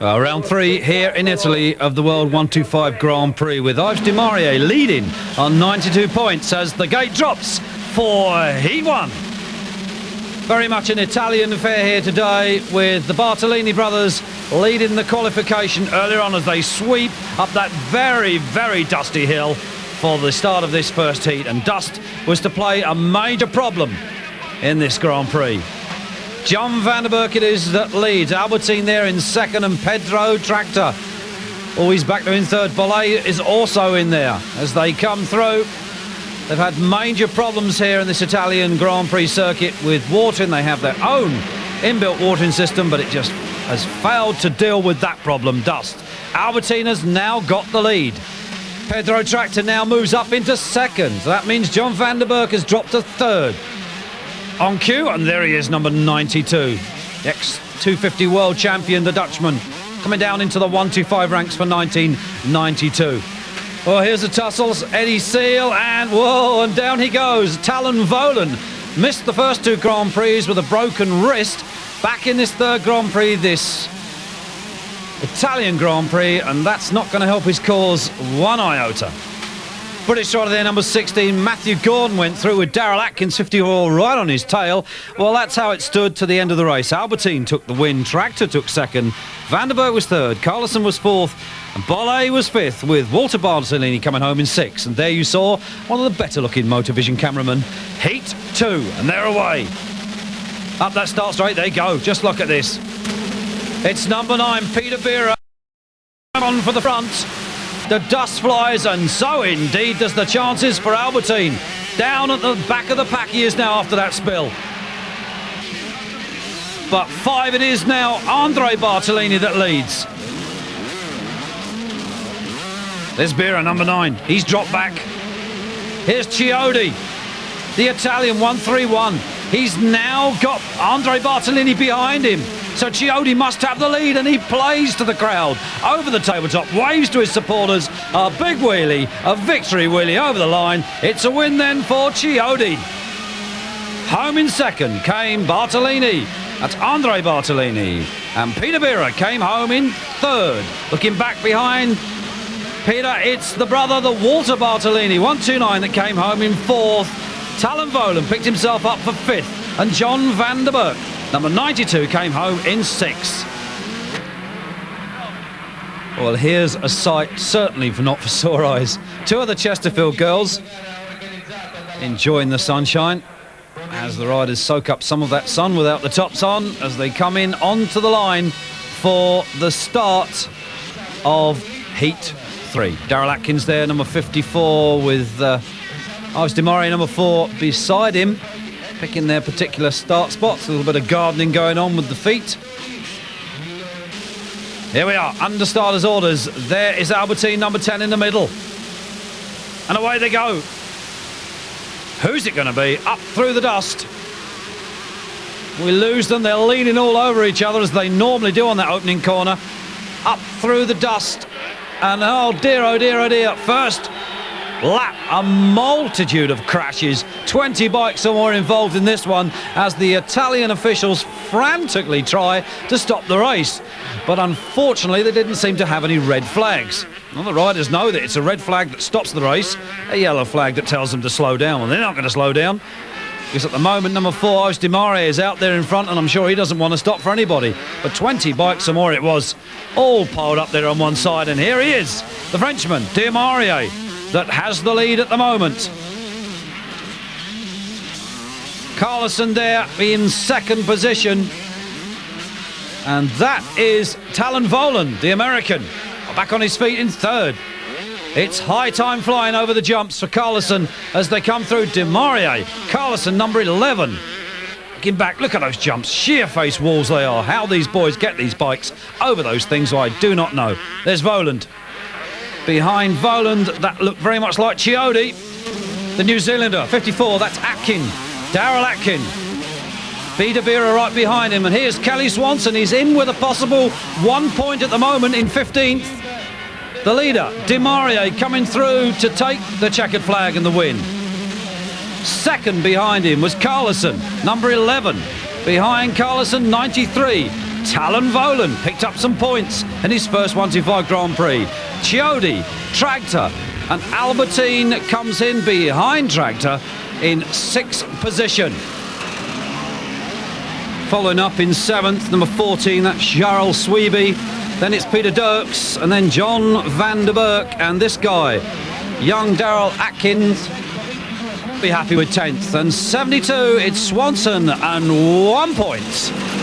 Round 3 here in Italy of the World 125 Grand Prix, with Yves Di Maria leading on 92 points as the gate drops for Heat 1. Very much an Italian affair here today, with the Bartolini brothers leading the qualification earlier on as they sweep up that very, very dusty hill for the start of this first heat. And dust was to play a major problem in this Grand Prix. John van der Berg it is that leads. Albertine there in second, and Pedro Tractor always back there in third. Bolle is also in there as they come through. They've had major problems here in this Italian Grand Prix circuit with watering. They have their own inbuilt watering system, but it just has failed to deal with that problem, dust. Albertine has now got the lead. Pedro Tractor now moves up into second. That means John van der Berg has dropped to third. On cue, and there he is, number 92. Ex-250 world champion, the Dutchman, coming down into the 125 ranks for 1992. Well, here's the tussles. Eddie Seal, and whoa, and down he goes. Talon Volan missed the first 2 Grand Prix with a broken wrist. Back in this third Grand Prix, this Italian Grand Prix, and that's not going to help his cause one iota. British rider there, number 16, Matthew Gordon, went through with Darrell Atkins, 54, right on his tail. Well, that's how it stood to the end of the race. Albertine took the win, Tractor took second, van der Berg was third, Carlson was fourth, and Bolle was fifth, with Walter Bartolini coming home in sixth. And there you saw one of the better-looking Motorvision cameramen. Heat 2, and they're away. Up that start straight, they go. Just look at this. It's number 9, Peter Vera, on for the front. The dust flies, and so indeed does the chances for Albertine. Down at the back of the pack he is now after that spill. But 5 it is now, Andre Bartolini that leads. There's Bira, number 9. He's dropped back. Here's Chiodi, the Italian, 131. He's now got Andre Bartolini behind him. So Chiodi must have the lead, and he plays to the crowd over the tabletop, waves to his supporters. A big wheelie, a victory wheelie over the line. It's a win then for Chiodi. Home in second came Bartolini. That's Andre Bartolini. And Peter Bira came home in third. Looking back behind Peter, it's the brother, the Walter Bartolini, 129, that came home in fourth. Talon Volan picked himself up for fifth, and John van der Berg, number 92, came home in sixth. Well, here's a sight certainly not for sore eyes. 2 of the Chesterfield girls enjoying the sunshine as the riders soak up some of that sun without the tops on as they come in onto the line for the start of Heat 3. Darrell Atkins there, number 54, with Yves Di Maria, number 4, beside him, picking their particular start spots. A little bit of gardening going on with the feet. Here we are, under starters' orders. There is Albertine, number 10, in the middle. And away they go. Who's it going to be? Up through the dust. We lose them. They're leaning all over each other, as they normally do on that opening corner. Up through the dust. And oh dear, oh dear, oh dear. First lap, a multitude of crashes. 20 bikes or more involved in this one, as the Italian officials frantically try to stop the race. But unfortunately, they didn't seem to have any red flags. Well, the riders know that it's a red flag that stops the race, a yellow flag that tells them to slow down. Well, they're not going to slow down, because at the moment, number 4, Yves Di Maria, is out there in front, and I'm sure he doesn't want to stop for anybody. But 20 bikes or more it was, all piled up there on one side, and here he is, the Frenchman, Di Maria, that has the lead at the moment. Carlson there in second position, and that is Talon Volan, the American, back on his feet in third. It's high time flying over the jumps for Carlson as they come through. Di Maria, Carlson, number 11. Looking back, look at those jumps, sheer face walls they are. How these boys get these bikes over those things, I do not know. There's Voland. Behind Voland, that looked very much like Chiodi, the New Zealander, 54, that's Atkin, Darrell Atkin. Peter Vera right behind him, and here's Kelly Swanson. He's in with a possible 1 point at the moment in 15th. The leader, Di Maria, coming through to take the checkered flag and the win. Second behind him was Carlson, number 11. Behind Carlson, 93. Talon Volan picked up some points in his first 125 Grand Prix. Chiodi, Tractor, and Albertine comes in behind Tractor in 6th position. Following up in 7th, number 14, that's Jarl Sweeby. Then it's Peter Dirks, and then John van der Berk, and this guy, young Daryl Atkins, be happy with 10th. And 72, it's Swanson, and 1 point.